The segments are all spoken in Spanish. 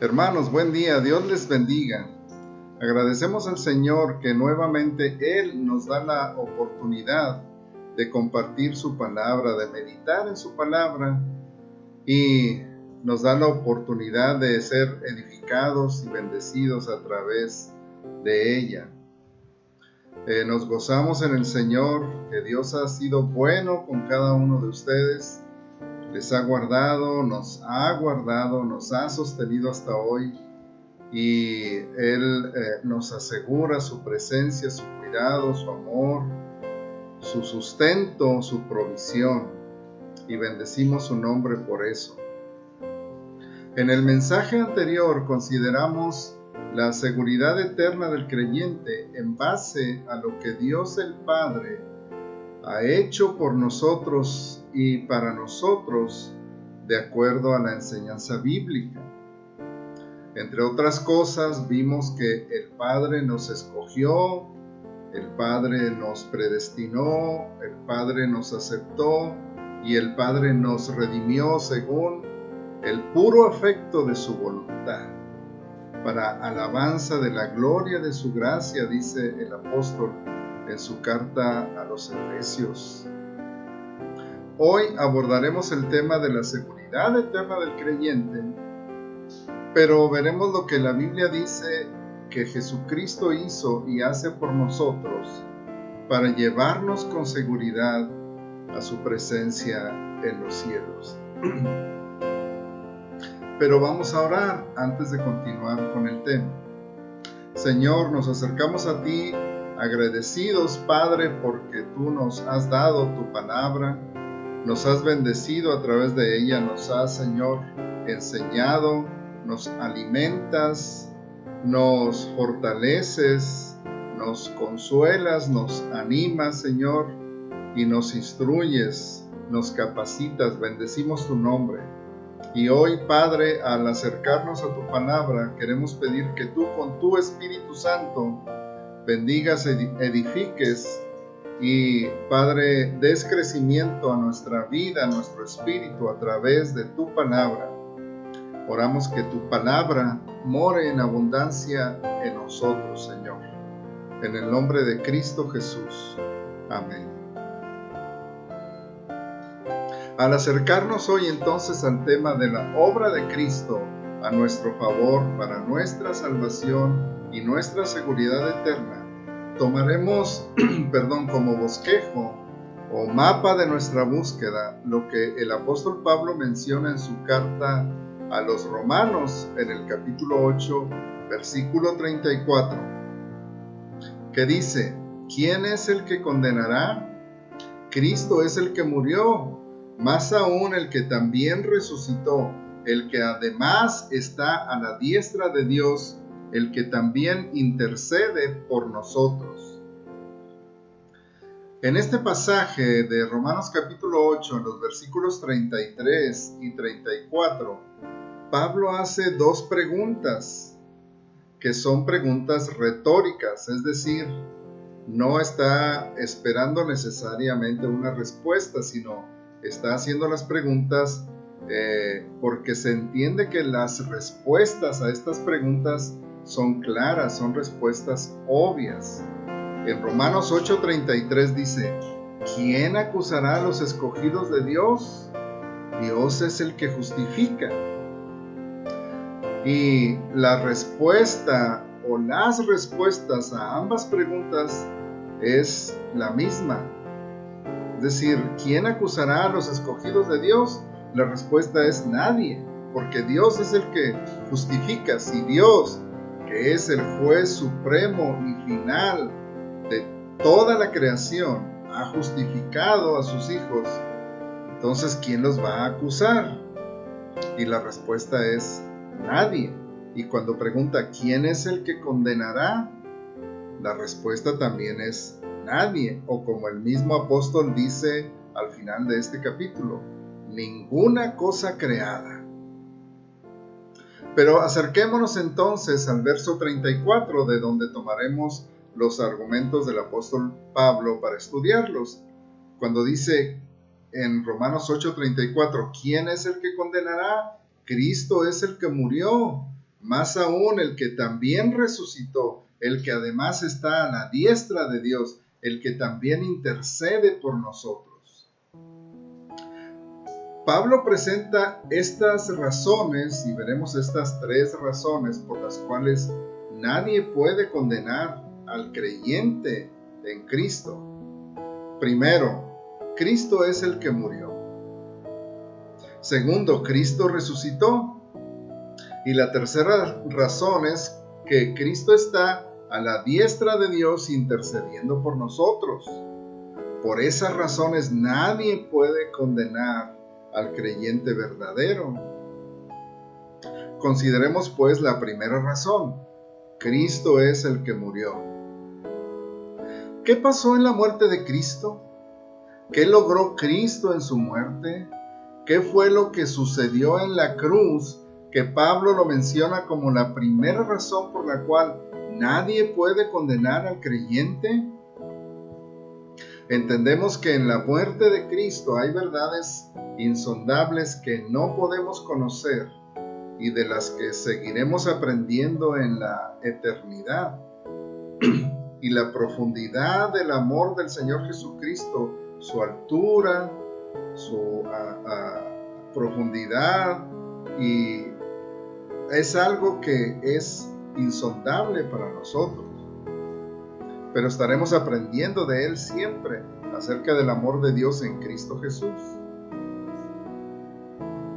Hermanos, buen día, Dios les bendiga. Agradecemos al Señor que nuevamente Él nos da la oportunidad de compartir su palabra, de meditar en su palabra y nos da la oportunidad de ser edificados y bendecidos a través de ella. Nos gozamos en el Señor, que Dios ha sido bueno con cada uno de ustedes. Les ha guardado, nos ha sostenido hasta hoy y Él nos asegura su presencia, su cuidado, su amor, su sustento, su provisión, y bendecimos su nombre por eso. En el mensaje anterior consideramos la seguridad eterna del creyente en base a lo que Dios el Padre ha hecho por nosotros y para nosotros de acuerdo a la enseñanza bíblica. Entre otras cosas, vimos que el Padre nos escogió, el Padre nos predestinó, el Padre nos aceptó y el Padre nos redimió según el puro afecto de su voluntad, para alabanza de la gloria de su gracia, dice el apóstol en su carta a los Efesios. Hoy abordaremos el tema de la seguridad eterna del creyente, pero veremos lo que la Biblia dice que Jesucristo hizo y hace por nosotros para llevarnos con seguridad a su presencia en los cielos. Pero vamos a orar antes de continuar con el tema. Señor, nos acercamos a ti agradecidos, Padre, porque tú nos has dado tu palabra, nos has bendecido a través de ella, nos has, Señor, enseñado, nos alimentas, nos fortaleces, nos consuelas, nos animas, Señor, y nos instruyes, nos capacitas. Bendecimos tu nombre. Y hoy, Padre, al acercarnos a tu palabra, queremos pedir que tú con tu Espíritu Santo bendigas, edifiques y, Padre, des crecimiento a nuestra vida, a nuestro espíritu a través de tu palabra. Oramos que tu palabra more en abundancia en nosotros, Señor. En el nombre de Cristo Jesús. Amén. Al acercarnos hoy entonces al tema de la obra de Cristo a nuestro favor para nuestra salvación y nuestra seguridad eterna, tomaremos como bosquejo o mapa de nuestra búsqueda lo que el apóstol Pablo menciona en su carta a los Romanos en el capítulo 8, versículo 34, que dice: ¿Quién es el que condenará? Cristo es el que murió, más aún el que también resucitó, el que además está a la diestra de Dios, el que también intercede por nosotros. En este pasaje de Romanos capítulo 8, en los versículos 33 y 34, Pablo hace dos preguntas, que son preguntas retóricas, es decir, no está esperando necesariamente una respuesta, sino está haciendo las preguntas porque se entiende que las respuestas a estas preguntas son claras, son respuestas obvias. En Romanos 8:33 dice: ¿quién acusará a los escogidos de Dios? Dios es el que justifica. Y la respuesta o las respuestas a ambas preguntas es la misma. Es decir, ¿quién acusará a los escogidos de Dios? La respuesta es nadie, porque Dios es el que justifica. Si Dios, que es el juez supremo y final de toda la creación, ha justificado a sus hijos, entonces ¿quién los va a acusar? Y la respuesta es nadie. Y cuando pregunta ¿quién es el que condenará?, la respuesta también es nadie, o como el mismo apóstol dice al final de este capítulo, ninguna cosa creada. Pero acerquémonos entonces al verso 34, de donde tomaremos los argumentos del apóstol Pablo para estudiarlos. Cuando dice en Romanos 8:34, ¿quién es el que condenará? Cristo es el que murió, más aún el que también resucitó, el que además está a la diestra de Dios, el que también intercede por nosotros. Pablo presenta estas razones, y veremos estas 3 razones por las cuales nadie puede condenar al creyente en Cristo. Primero, Cristo es el que murió. Segundo, Cristo resucitó. Y la tercera razón es que Cristo está a la diestra de Dios intercediendo por nosotros. Por esas razones nadie puede condenar al creyente verdadero. Consideremos pues la primera razón. Cristo es el que murió. ¿Qué pasó en la muerte de Cristo? ¿Qué logró Cristo en su muerte? ¿Qué fue lo que sucedió en la cruz que Pablo lo menciona como la primera razón por la cual nadie puede condenar al creyente? Entendemos que en la muerte de Cristo hay verdades insondables que no podemos conocer y de las que seguiremos aprendiendo en la eternidad. Y la profundidad del amor del Señor Jesucristo, su altura, su profundidad, y es algo que es insondable para nosotros. Pero estaremos aprendiendo de Él siempre acerca del amor de Dios en Cristo Jesús.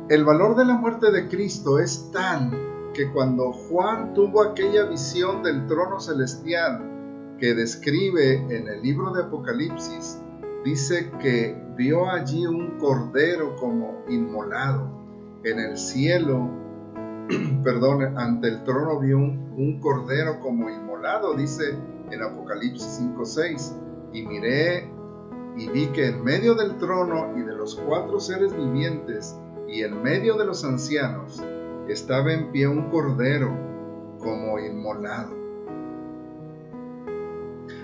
El valor de la muerte de Cristo es tal que cuando Juan tuvo aquella visión del trono celestial que describe en el libro de Apocalipsis, dice que vio allí un cordero como inmolado. En el cielo, ante el trono vio un cordero como inmolado, dice en Apocalipsis 5:6. Y miré y vi que en medio del trono y de los 4 seres vivientes y en medio de los ancianos estaba en pie un cordero como inmolado.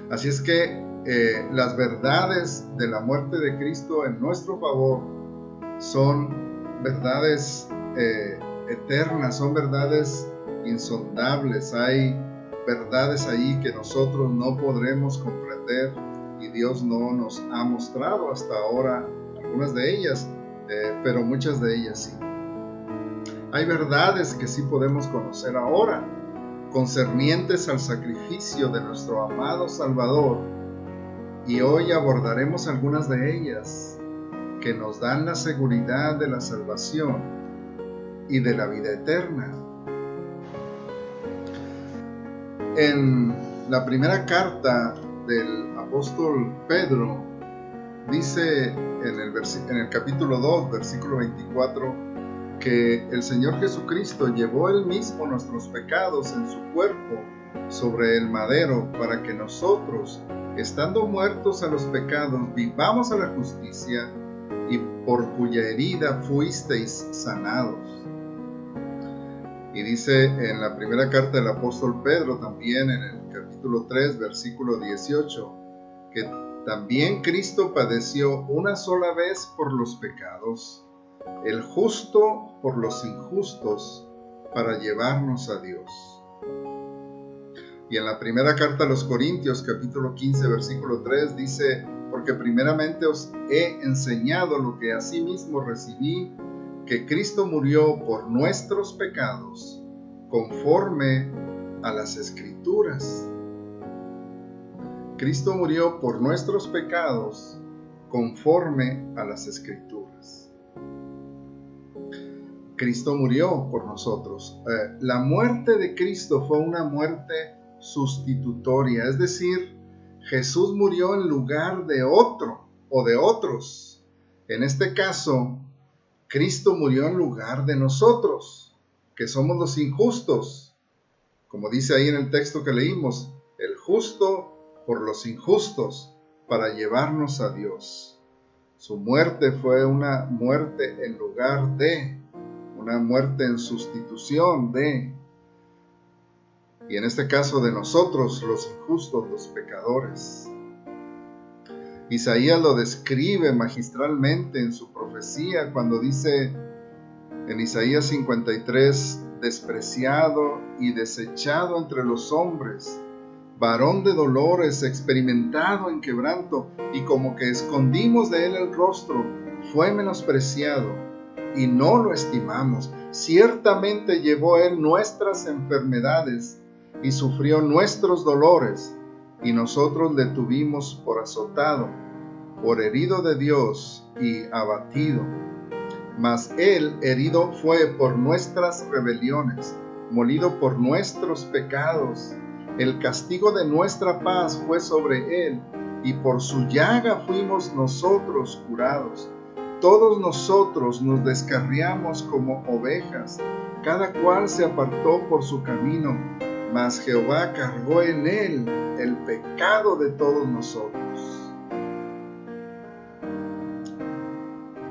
Así es que las verdades de la muerte de Cristo en nuestro favor son verdades eternas, son verdades insondables. Hay verdades ahí que nosotros no podremos comprender y Dios no nos ha mostrado hasta ahora algunas de ellas, pero muchas de ellas sí. Hay verdades que sí podemos conocer ahora, concernientes al sacrificio de nuestro amado Salvador, y hoy abordaremos algunas de ellas que nos dan la seguridad de la salvación y de la vida eterna. En la primera carta del apóstol Pedro dice en el capítulo 2, versículo 24, que el Señor Jesucristo llevó Él mismo nuestros pecados en su cuerpo sobre el madero, para que nosotros, estando muertos a los pecados, vivamos a la justicia, y por cuya herida fuisteis sanados. Y dice en la primera carta del apóstol Pedro, también en el capítulo 3, versículo 18, que también Cristo padeció una sola vez por los pecados, el justo por los injustos, para llevarnos a Dios. Y en la primera carta a los Corintios, capítulo 15, versículo 3, dice: porque primeramente os he enseñado lo que asimismo recibí, que Cristo murió por nuestros pecados, conforme a las Escrituras. Cristo murió por nuestros pecados, conforme a las Escrituras. Cristo murió por nosotros. La muerte de Cristo fue una muerte sustitutoria, es decir, Jesús murió en lugar de otro o de otros. En este caso, Cristo murió en lugar de nosotros, que somos los injustos. Como dice ahí en el texto que leímos, el justo por los injustos, para llevarnos a Dios. Su muerte fue una muerte en lugar de, una muerte en sustitución de, y en este caso de nosotros, los injustos, los pecadores. Isaías lo describe magistralmente en su profecía cuando dice en Isaías 53, despreciado y desechado entre los hombres, varón de dolores, experimentado en quebranto, y como que escondimos de él el rostro, fue menospreciado, y no lo estimamos. Ciertamente llevó él nuestras enfermedades, y sufrió nuestros dolores, y nosotros le tuvimos por azotado, por herido de Dios y abatido. Mas él herido fue por nuestras rebeliones, molido por nuestros pecados. El castigo de nuestra paz fue sobre él, y por su llaga fuimos nosotros curados. Todos nosotros nos descarriamos como ovejas, cada cual se apartó por su camino, mas Jehová cargó en él el pecado de todos nosotros.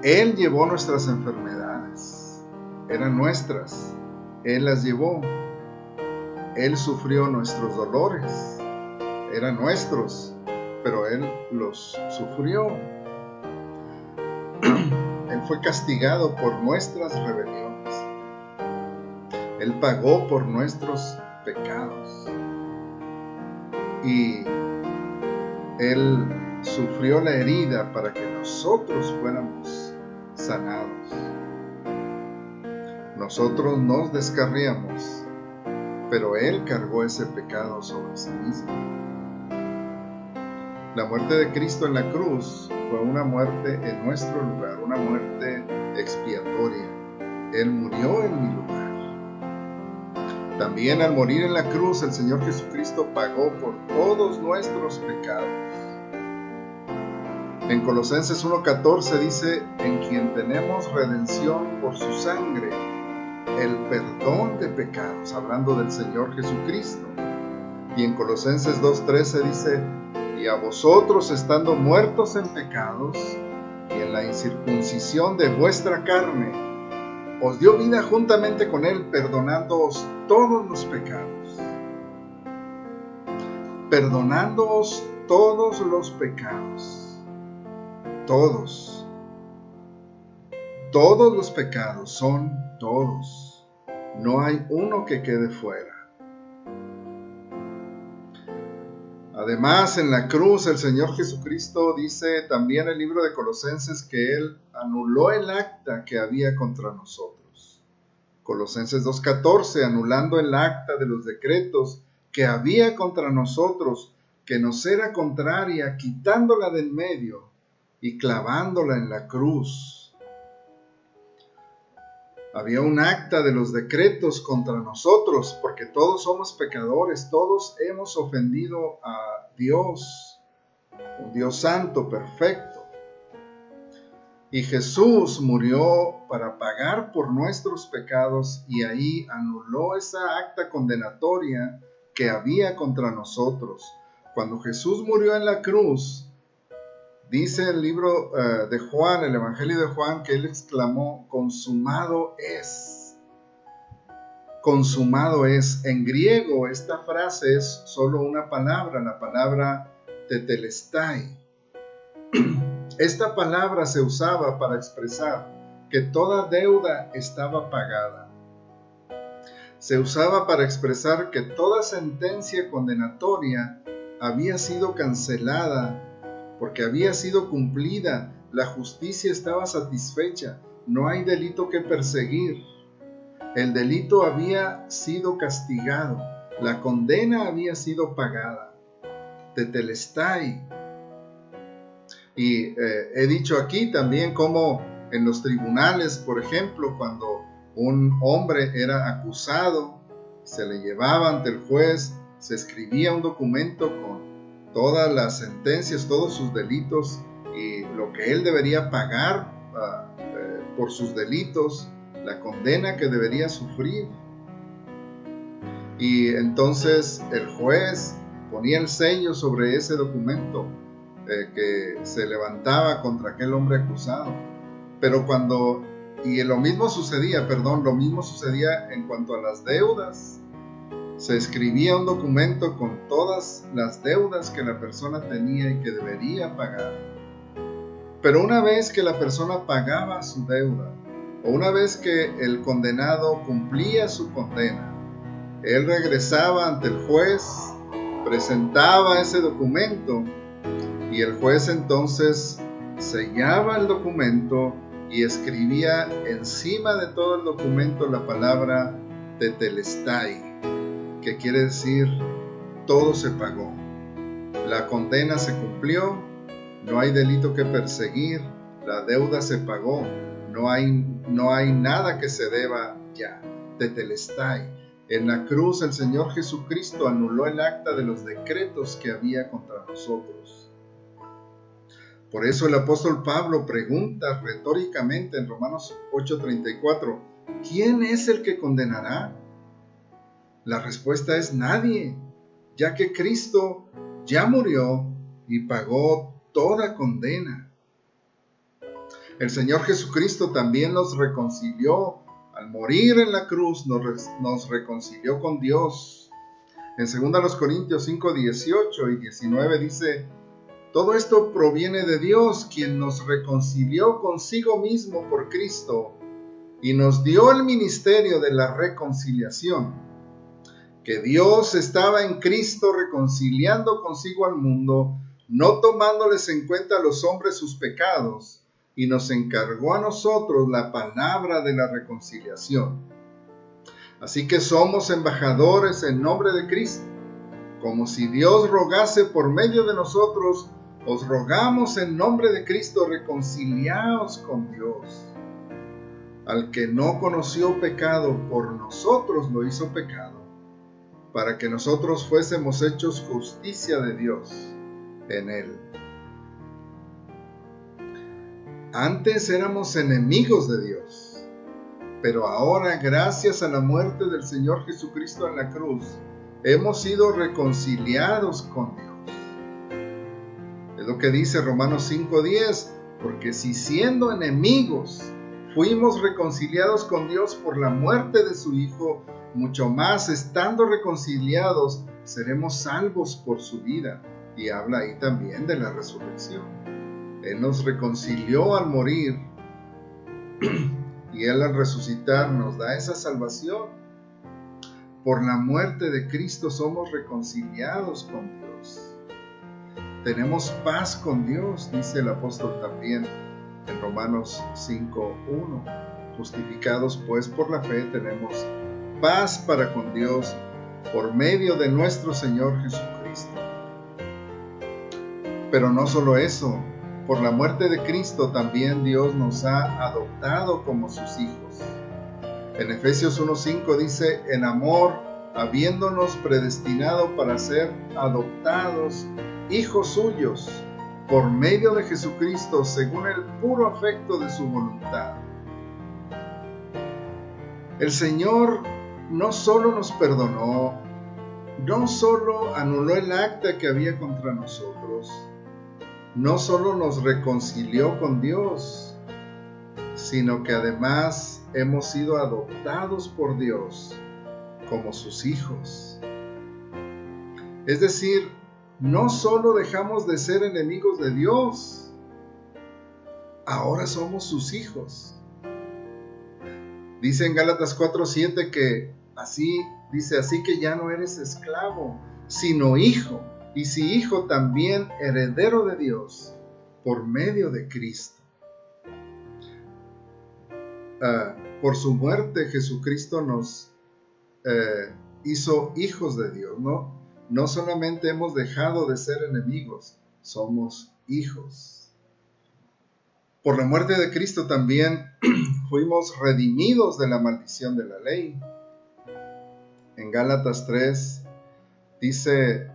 Él llevó nuestras enfermedades, eran nuestras, Él las llevó. Él sufrió nuestros dolores, eran nuestros, pero Él los sufrió. Él fue castigado por nuestras rebeliones. Él pagó por nuestros pecados. Y Él sufrió la herida para que nosotros fuéramos sanados. Nosotros nos descarriamos, pero Él cargó ese pecado sobre sí mismo. La muerte de Cristo en la cruz fue una muerte en nuestro lugar, una muerte expiatoria. Él murió en mi lugar. También al morir en la cruz, el Señor Jesucristo pagó por todos nuestros pecados. En Colosenses 1:14 dice, en quien tenemos redención por su sangre, el perdón de pecados, hablando del Señor Jesucristo. Y en Colosenses 2:13 dice, y a vosotros estando muertos en pecados y en la incircuncisión de vuestra carne, os dio vida juntamente con Él, perdonándoos todos los pecados. Perdonándoos todos los pecados. Todos. Todos los pecados son todos. No hay uno que quede fuera. Además, en la cruz el Señor Jesucristo dice también en el libro de Colosenses que Él anuló el acta que había contra nosotros. Colosenses 2:14, anulando el acta de los decretos que había contra nosotros, que nos era contraria, quitándola del medio y clavándola en la cruz. Había un acta de los decretos contra nosotros, porque todos somos pecadores, todos hemos ofendido a Dios, un Dios santo, perfecto. Y Jesús murió para pagar por nuestros pecados y ahí anuló esa acta condenatoria que había contra nosotros. Cuando Jesús murió en la cruz, dice el libro de Juan, el Evangelio de Juan, que Él exclamó, consumado es. Consumado es. En griego esta frase es solo una palabra, la palabra tetelestai. Esta palabra se usaba para expresar que toda deuda estaba pagada. Se usaba para expresar que toda sentencia condenatoria había sido cancelada porque había sido cumplida, la justicia estaba satisfecha, no hay delito que perseguir. El delito había sido castigado, la condena había sido pagada. Tetelestai. Y he dicho aquí también como en los tribunales, por ejemplo, cuando un hombre era acusado, se le llevaba ante el juez, se escribía un documento con todas las sentencias, todos sus delitos y lo que él debería pagar por sus delitos, la condena que debería sufrir. Y entonces el juez ponía el sello sobre ese documento que se levantaba contra aquel hombre acusado. Pero lo mismo sucedía en cuanto a las deudas. Se escribía un documento con todas las deudas que la persona tenía y que debería pagar. Pero una vez que la persona pagaba su deuda, o una vez que el condenado cumplía su condena, él regresaba ante el juez, presentaba ese documento y el juez entonces sellaba el documento y escribía encima de todo el documento la palabra tetelestai, que quiere decir todo se pagó. La condena se cumplió, no hay delito que perseguir, la deuda se pagó, no hay nada que se deba ya. Tetelestai. En la cruz el Señor Jesucristo anuló el acta de los decretos que había contra nosotros. Por eso el apóstol Pablo pregunta retóricamente en Romanos 8:34, ¿quién es el que condenará? La respuesta es nadie, ya que Cristo ya murió y pagó toda condena. El Señor Jesucristo también nos reconcilió. Al morir en la cruz nos reconcilió con Dios. En 2 Corintios 5:18 y 19 dice, todo esto proviene de Dios, quien nos reconcilió consigo mismo por Cristo y nos dio el ministerio de la reconciliación, que Dios estaba en Cristo reconciliando consigo al mundo, no tomándoles en cuenta a los hombres sus pecados, y nos encargó a nosotros la palabra de la reconciliación. Así que somos embajadores en nombre de Cristo, como si Dios rogase por medio de nosotros. Os rogamos en nombre de Cristo, reconciliaos con Dios. Al que no conoció pecado, por nosotros lo hizo pecado, para que nosotros fuésemos hechos justicia de Dios en él. Antes éramos enemigos de Dios, pero ahora, gracias a la muerte del Señor Jesucristo en la cruz, hemos sido reconciliados con Dios. Es lo que dice Romanos 5:10, porque si siendo enemigos fuimos reconciliados con Dios por la muerte de su Hijo, mucho más estando reconciliados seremos salvos por su vida. Y habla ahí también de la resurrección. Él nos reconcilió al morir y Él al resucitar nos da esa salvación. Por la muerte de Cristo somos reconciliados con Dios. Tenemos paz con Dios, dice el apóstol también en Romanos 5:1. Justificados pues por la fe tenemos paz para con Dios por medio de nuestro Señor Jesucristo. Pero no solo eso, por la muerte de Cristo también Dios nos ha adoptado como sus hijos. En Efesios 1:5 dice, en amor, habiéndonos predestinado para ser adoptados hijos suyos, por medio de Jesucristo, según el puro afecto de su voluntad. El Señor no solo nos perdonó, no solo anuló el acta que había contra nosotros, no solo nos reconcilió con Dios, sino que además hemos sido adoptados por Dios como sus hijos. Es decir, no solo dejamos de ser enemigos de Dios, ahora somos sus hijos. Dice en Gálatas 4:7 que así que ya no eres esclavo, sino hijo, y si hijo también heredero de Dios por medio de Cristo. Por su muerte Jesucristo nos hizo hijos de Dios, ¿no? No solamente hemos dejado de ser enemigos, somos hijos. Por la muerte de Cristo también fuimos redimidos de la maldición de la ley. En Gálatas 3 dice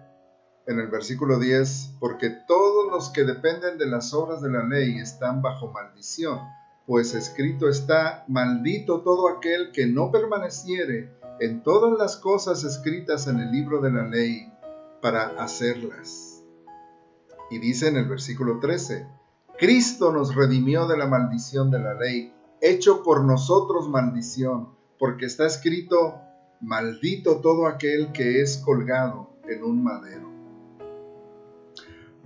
en el versículo 10, porque todos los que dependen de las obras de la ley están bajo maldición, pues escrito está, maldito todo aquel que no permaneciere en todas las cosas escritas en el libro de la ley para hacerlas. Y dice en el versículo 13, Cristo nos redimió de la maldición de la ley, hecho por nosotros maldición, porque está escrito, maldito todo aquel que es colgado en un madero.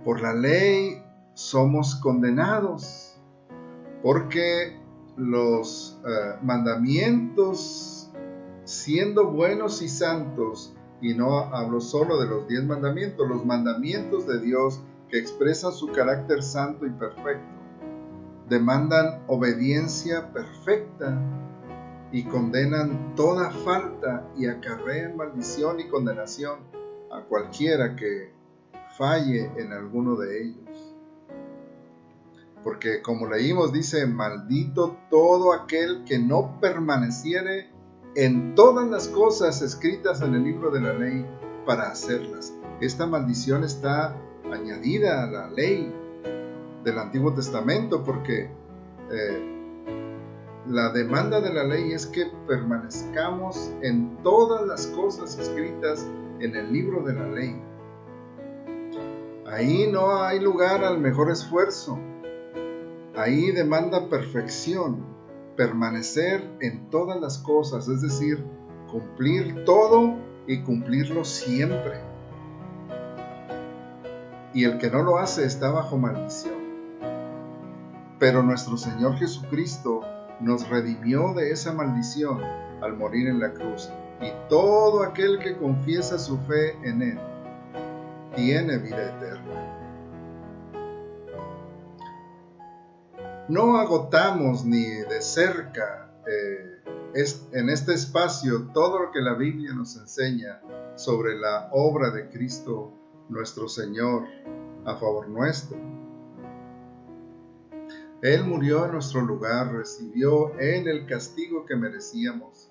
Por la ley somos condenados, porque los mandamientos siendo buenos y santos, y no hablo solo de los 10 mandamientos, los mandamientos de Dios que expresan su carácter santo y perfecto, demandan obediencia perfecta y condenan toda falta y acarrean maldición y condenación a cualquiera que falle en alguno de ellos. Porque como leímos, dice: maldito todo aquel que no permaneciere en todas las cosas escritas en el libro de la ley para hacerlas. Esta maldición está añadida a la ley del Antiguo Testamento, porque la demanda de la ley es que permanezcamos en todas las cosas escritas en el libro de la ley. Ahí no hay lugar al mejor esfuerzo. Ahí demanda perfección, permanecer en todas las cosas, es decir, cumplir todo y cumplirlo siempre. Y el que no lo hace está bajo maldición. Pero nuestro Señor Jesucristo nos redimió de esa maldición al morir en la cruz. Y todo aquel que confiesa su fe en Él tiene vida eterna. No agotamos ni de cerca en este espacio todo lo que la Biblia nos enseña sobre la obra de Cristo nuestro Señor a favor nuestro. Él murió en nuestro lugar, recibió Él el castigo que merecíamos.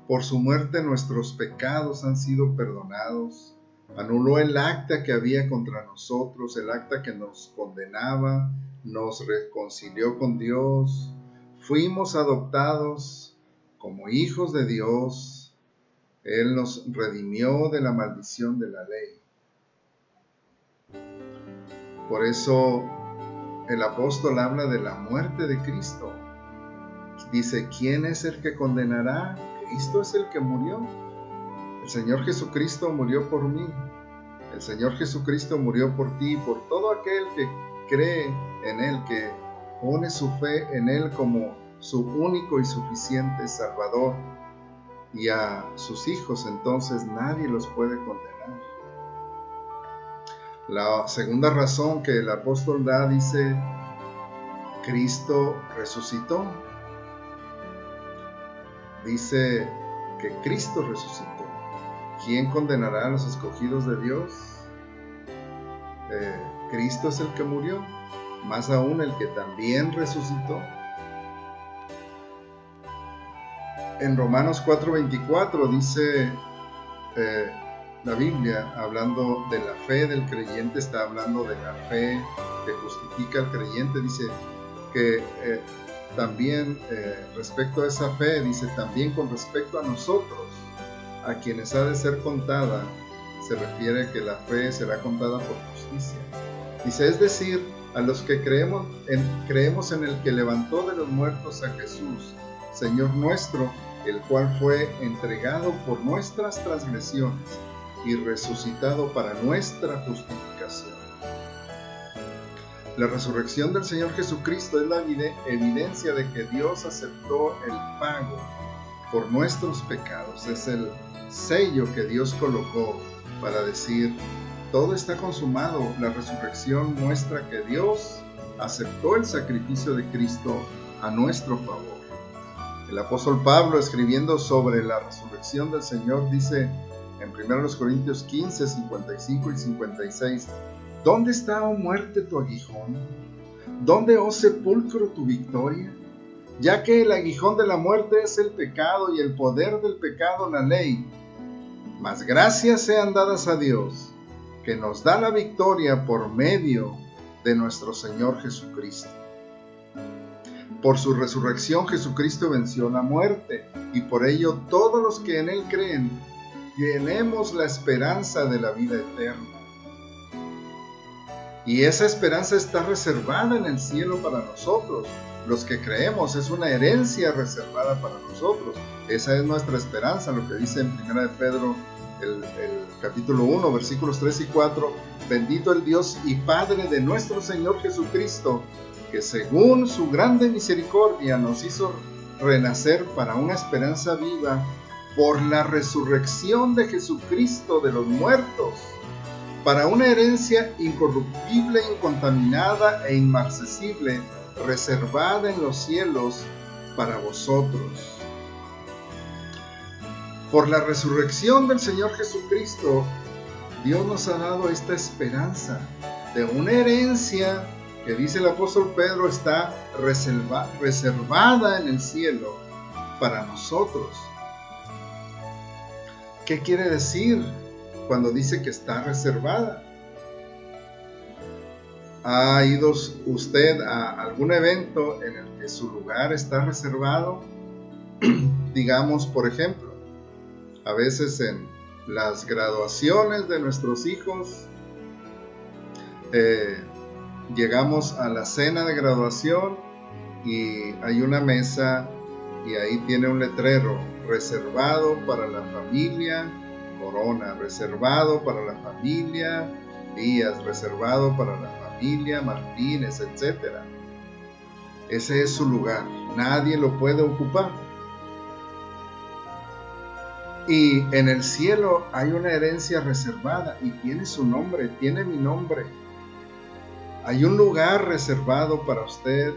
Por su muerte nuestros pecados han sido perdonados. Anuló el acta que había contra nosotros, el acta que nos condenaba, nos reconcilió con Dios. Fuimos adoptados como hijos de Dios. Él nos redimió de la maldición de la ley. Por eso el apóstol habla de la muerte de Cristo. Dice: ¿quién es el que condenará? Cristo es el que murió. El Señor Jesucristo murió por mí. El Señor Jesucristo murió por ti y por todo aquel que cree en Él, que pone su fe en Él como su único y suficiente Salvador. Y a sus hijos entonces nadie los puede condenar. La segunda razón que el apóstol da, dice: Cristo resucitó. Dice que Cristo resucitó. ¿Quién condenará a los escogidos de Dios? Cristo es el que murió, más aún el que también resucitó. En Romanos 4:24 dice la Biblia, hablando de la fe del creyente, está hablando de la fe que justifica al creyente. Dice que también respecto a esa fe, dice también con respecto a nosotros, a quienes ha de ser contada, se refiere que la fe será contada por justicia. Dice, es decir, a los que creemos en el que levantó de los muertos a Jesús, Señor nuestro, el cual fue entregado por nuestras transgresiones y resucitado para nuestra justificación. La resurrección del Señor Jesucristo es la evidencia de que Dios aceptó el pago por nuestros pecados. Es el sello que Dios colocó para decir, todo está consumado. La resurrección muestra que Dios aceptó el sacrificio de Cristo a nuestro favor. El apóstol Pablo, escribiendo sobre la resurrección del Señor, dice en 1 Corintios 15, 55 y 56, ¿dónde está, oh muerte, tu aguijón? ¿Dónde, oh sepulcro, tu victoria? Ya que el aguijón de la muerte es el pecado y el poder del pecado la ley. Mas gracias sean dadas a Dios, que nos da la victoria por medio de nuestro Señor Jesucristo. Por su resurrección Jesucristo venció la muerte, y por ello todos los que en Él creen, tenemos la esperanza de la vida eterna. Y esa esperanza está reservada en el cielo para nosotros. Los que creemos, es una herencia reservada para nosotros. Esa es nuestra esperanza, lo que dice en 1 de Pedro, el capítulo 1, versículos 3 y 4. Bendito el Dios y Padre de nuestro Señor Jesucristo, que según su grande misericordia nos hizo renacer para una esperanza viva por la resurrección de Jesucristo de los muertos, para una herencia incorruptible, incontaminada e inmarcesible, reservada en los cielos para vosotros. Por la resurrección del Señor Jesucristo, Dios nos ha dado esta esperanza de una herencia que, dice el apóstol Pedro, está reservada en el cielo para nosotros. ¿Qué quiere decir cuando dice que está reservada? ¿Ha ido usted a algún evento en el que su lugar está reservado? Digamos, por ejemplo, a veces en las graduaciones de nuestros hijos, llegamos a la cena de graduación y hay una mesa y ahí tiene un letrero: reservado para la familia Corona, reservado para la familia Díaz, reservado para la familia Martínez, etc. Ese es su lugar, nadie lo puede ocupar. Y en el cielo hay una herencia reservada y tiene su nombre, tiene mi nombre. Hay un lugar reservado para usted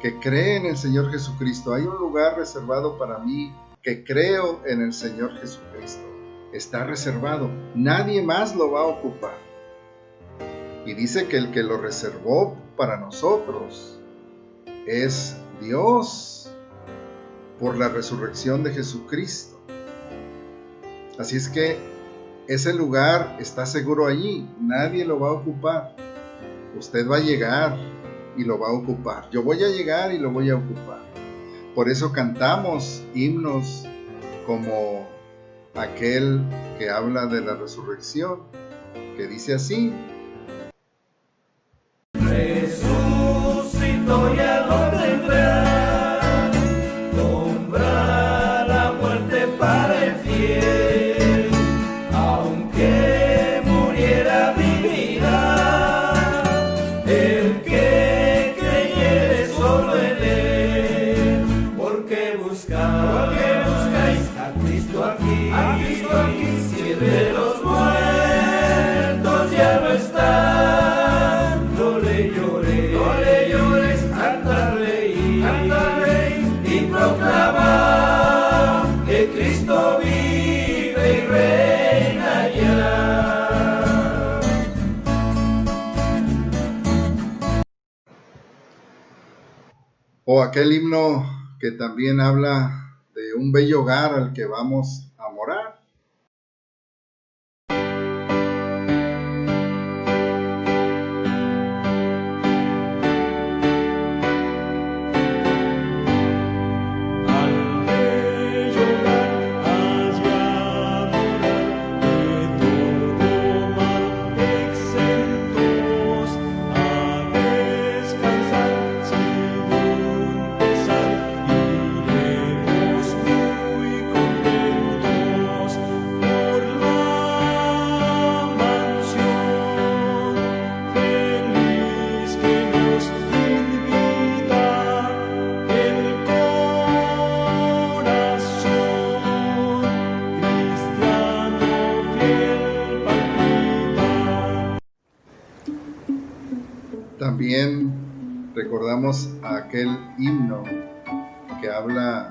que cree en el Señor Jesucristo. Hay un lugar reservado para mí que creo en el Señor Jesucristo. Está reservado, nadie más lo va a ocupar. Y dice que el que lo reservó para nosotros es Dios por la resurrección de Jesucristo. Así es que ese lugar está seguro allí, nadie lo va a ocupar. Usted va a llegar y lo va a ocupar. Yo voy a llegar y lo voy a ocupar. Por eso cantamos himnos como aquel que habla de la resurrección, que dice así: resucitó y a lo tendrá, nombra la muerte para el fiel, aunque muriera vivirá, el que creyere solo en él, porque buscáis a Cristo aquí, si de los muertos ya no está. No le llores, canta reír, y proclama que Cristo vive y reina ya. o aquel himno que también habla de un bello hogar al que vamos a morar. También recordamos aquel himno que habla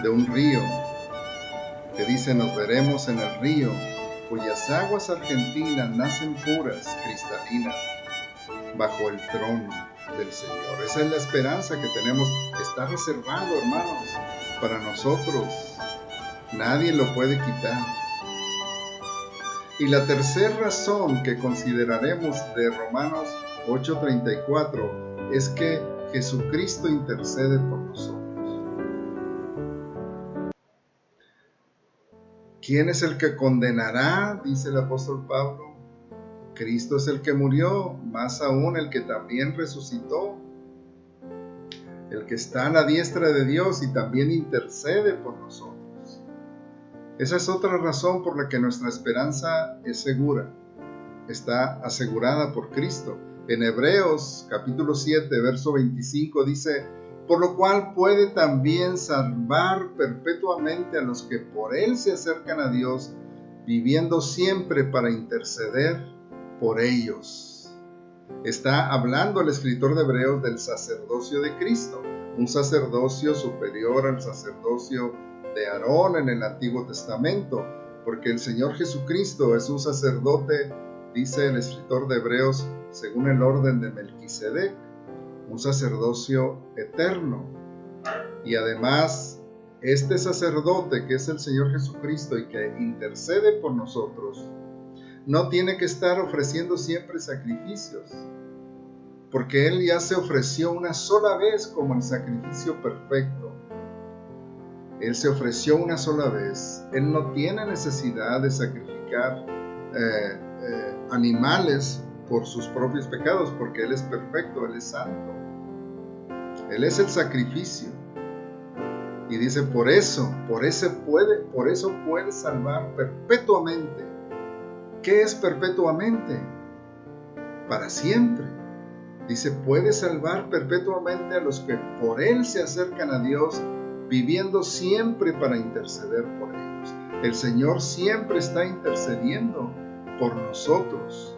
de un río, que dice: nos veremos en el río, cuyas aguas argentinas nacen puras, cristalinas, bajo el trono del Señor. Esa es la esperanza que tenemos, está reservado, hermanos, para nosotros. Nadie lo puede quitar. Y la tercera razón que consideraremos de Romanos 8:34 es que Jesucristo intercede por nosotros. ¿Quién es el que condenará?, dice el apóstol Pablo. Cristo es el que murió, más aún el que también resucitó, el que está a la diestra de Dios y también intercede por nosotros. Esa es otra razón por la que nuestra esperanza es segura, está asegurada por Cristo. En Hebreos capítulo 7, verso 25 dice: por lo cual puede también salvar perpetuamente a los que por él se acercan a Dios, viviendo siempre para interceder por ellos. Está hablando el escritor de Hebreos del sacerdocio de Cristo, un sacerdocio superior al sacerdocio de Aarón en el Antiguo Testamento, porque el Señor Jesucristo es un sacerdote, dice el escritor de Hebreos, según el orden de Melquisedec, un sacerdocio eterno. Y además, este sacerdote que es el Señor Jesucristo y que intercede por nosotros, no tiene que estar ofreciendo siempre sacrificios, porque Él ya se ofreció una sola vez como el sacrificio perfecto. Él se ofreció una sola vez. Él no tiene necesidad de sacrificar animales por sus propios pecados, porque Él es perfecto, Él es santo. Él es el sacrificio. Y dice, por eso puede salvar perpetuamente. ¿Qué es perpetuamente? Para siempre. Dice, puede salvar perpetuamente a los que por Él se acercan a Dios, viviendo siempre para interceder por ellos. El Señor siempre está intercediendo por nosotros.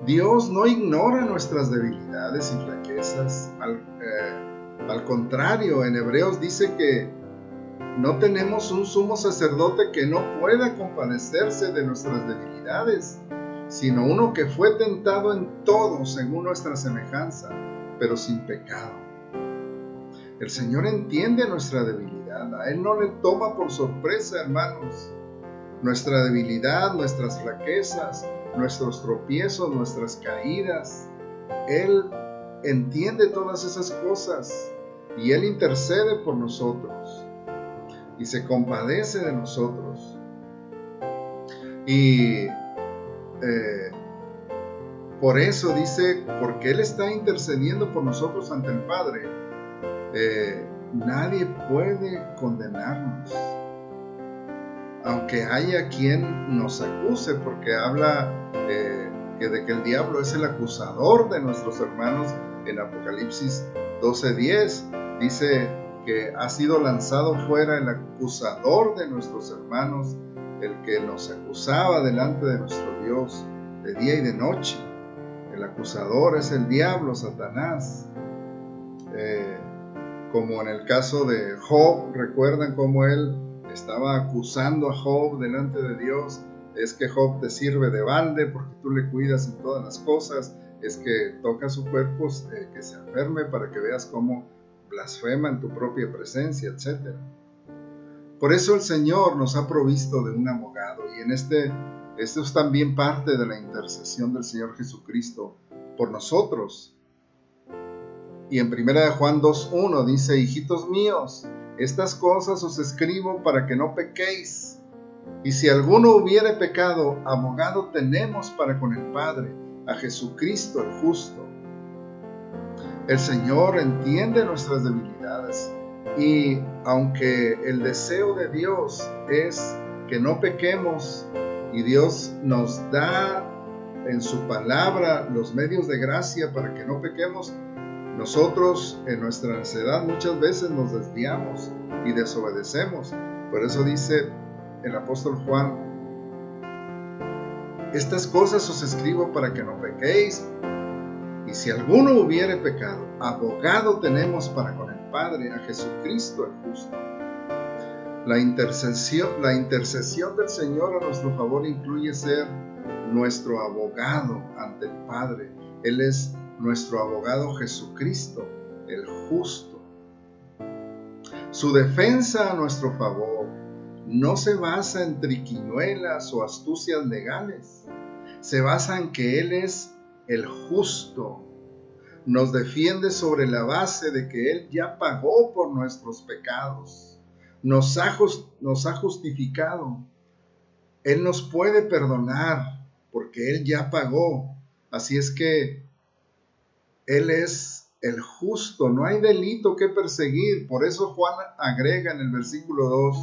Dios no ignora nuestras debilidades y flaquezas. Al contrario, en Hebreos dice que no tenemos un sumo sacerdote que no pueda compadecerse de nuestras debilidades, sino uno que fue tentado en todo según nuestra semejanza, pero sin pecado. El Señor entiende nuestra debilidad. A Él no le toma por sorpresa, hermanos. Nuestra debilidad, nuestras flaquezas, nuestros tropiezos, nuestras caídas. Él entiende todas esas cosas y Él intercede por nosotros y se compadece de nosotros. Y por eso dice, porque Él está intercediendo por nosotros ante el Padre, nadie puede condenarnos, aunque haya quien nos acuse, porque habla de que el diablo es el acusador de nuestros hermanos. En Apocalipsis 12:10 dice que ha sido lanzado fuera el acusador de nuestros hermanos, el que nos acusaba delante de nuestro Dios de día y de noche. El acusador es el diablo, Satanás. Como en el caso de Job, recuerdan cómo él estaba acusando a Job delante de Dios. Es que Job te sirve de balde porque tú le cuidas en todas las cosas. Es que toca su cuerpo, que se enferme para que veas cómo blasfema en tu propia presencia, etc. Por eso el Señor nos ha provisto de un abogado, y en esto es también parte de la intercesión del Señor Jesucristo por nosotros. Y en 1 Juan 2:1 dice: hijitos míos, estas cosas os escribo para que no pequéis. Y si alguno hubiere pecado, abogado tenemos para con el Padre, a Jesucristo el justo. El Señor entiende nuestras debilidades, y aunque el deseo de Dios es que no pequemos, y Dios nos da en su palabra los medios de gracia para que no pequemos, nosotros en nuestra necedad muchas veces nos desviamos y desobedecemos. Por eso dice el apóstol Juan: estas cosas os escribo para que no pequéis. Y si alguno hubiere pecado, abogado tenemos para con el Padre, a Jesucristo el justo. La intercesión del Señor a nuestro favor incluye ser nuestro abogado ante el Padre. Él es nuestro abogado Jesucristo, el justo. Su defensa a nuestro favor no se basa en triquiñuelas o astucias legales. Se basa en que Él es el justo. Nos defiende sobre la base de que Él ya pagó por nuestros pecados. Nos ha justificado. Él nos puede perdonar porque Él ya pagó. Así es que Él es el justo. No hay delito que perseguir. Por eso Juan agrega en el versículo 2: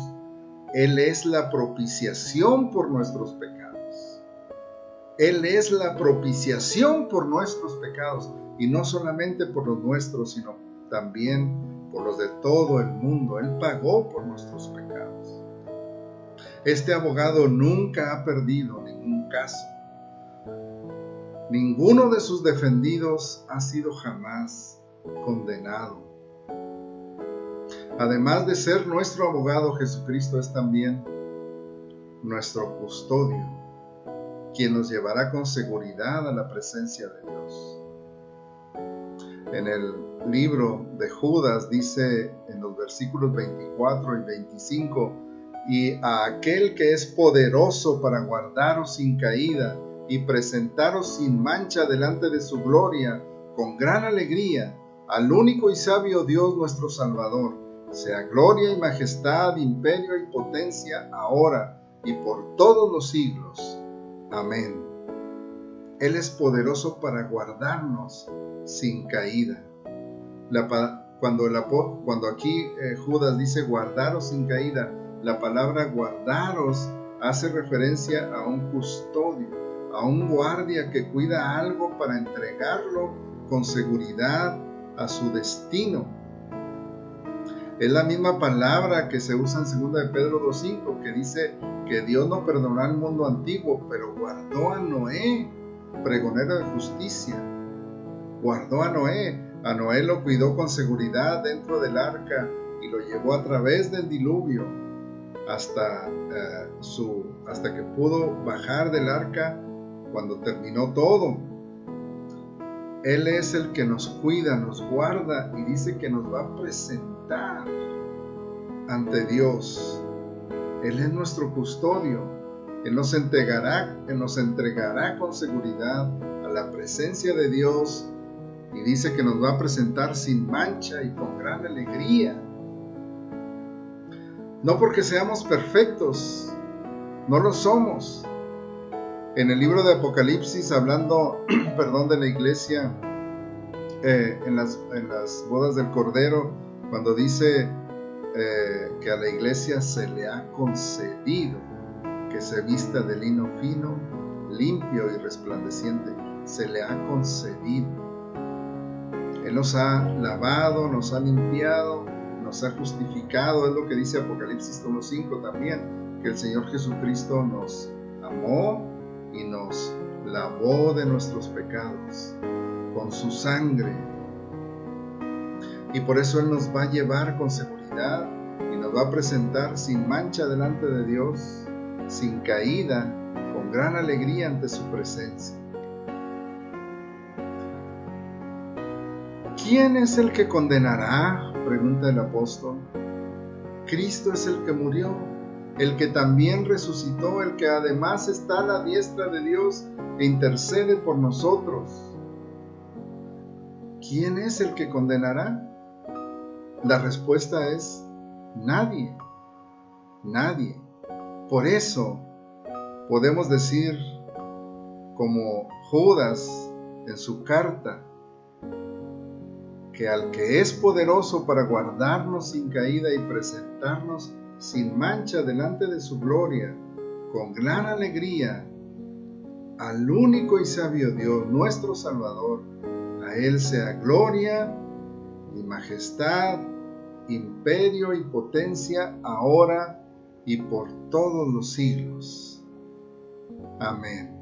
Él es la propiciación por nuestros pecados. Él es la propiciación por nuestros pecados, y no solamente por los nuestros, sino también por los de todo el mundo. Él pagó por nuestros pecados. Este abogado nunca ha perdido ningún caso. Ninguno de sus defendidos ha sido jamás condenado. Además de ser nuestro abogado, Jesucristo es también nuestro custodio, quien nos llevará con seguridad a la presencia de Dios. En el libro de Judas dice en los versículos 24 y 25, y a aquel que es poderoso para guardaros sin caída y presentaros sin mancha delante de su gloria, con gran alegría, al único y sabio Dios nuestro Salvador, sea gloria y majestad, imperio y potencia, ahora y por todos los siglos. Amén. Él es poderoso para guardarnos sin caída. Cuando aquí Judas dice guardaros sin caída, la palabra guardaros hace referencia a un custodio, a un guardia que cuida algo para entregarlo con seguridad a su destino. Es la misma palabra que se usa en 2 de Pedro 2:5, que dice que Dios no perdonó al mundo antiguo, pero guardó a Noé, pregonero de justicia. Guardó a Noé. A Noé lo cuidó con seguridad dentro del arca y lo llevó a través del diluvio hasta que pudo bajar del arca cuando terminó todo. Él es el que nos cuida, nos guarda y dice que nos va a presentar ante Dios. Él es nuestro custodio. Él nos entregará con seguridad a la presencia de Dios y dice que nos va a presentar sin mancha y con gran alegría. No porque seamos perfectos, no lo somos. En el libro de Apocalipsis, hablando de la iglesia en las bodas del Cordero, cuando dice que a la iglesia se le ha concedido que se vista de lino fino, limpio y resplandeciente, se le ha concedido. Él nos ha lavado, nos ha limpiado, nos ha justificado. Es lo que dice Apocalipsis 1:5 también, que el Señor Jesucristo nos amó y nos lavó de nuestros pecados con su sangre. Y por eso Él nos va a llevar con seguridad y nos va a presentar sin mancha delante de Dios, sin caída, con gran alegría ante su presencia. ¿Quién es el que condenará?, pregunta el apóstol. Cristo es el que murió, el que también resucitó, el que además está a la diestra de Dios e intercede por nosotros. ¿Quién es el que condenará? La respuesta es nadie, nadie. Por eso podemos decir, como Judas en su carta, que al que es poderoso para guardarnos sin caída y presentarnos sin mancha delante de su gloria, con gran alegría, al único y sabio Dios, nuestro Salvador, a Él sea gloria y majestad, imperio y potencia, ahora y por todos los siglos. Amén.